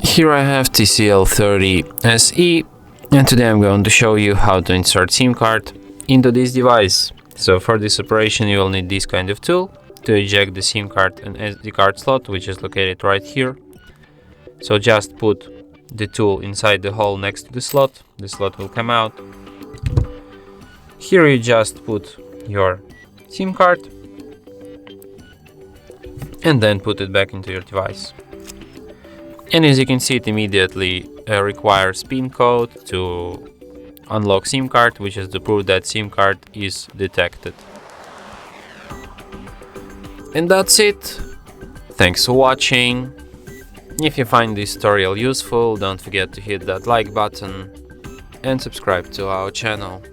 Here I have TCL 30 SE, and today I'm going to show you how to insert SIM card into this device. So for this operation you will need this kind of tool to eject the SIM card and SD card slot, which is located right here. So just put the tool inside the hole next to the slot will come out. Here you just put your SIM card and then put it back into your device. And as you can see, it immediately requires PIN code to unlock SIM card, which is to prove that SIM card is detected. And that's it. Thanks for watching. If you find this tutorial useful, don't forget to hit that like button and subscribe to our channel.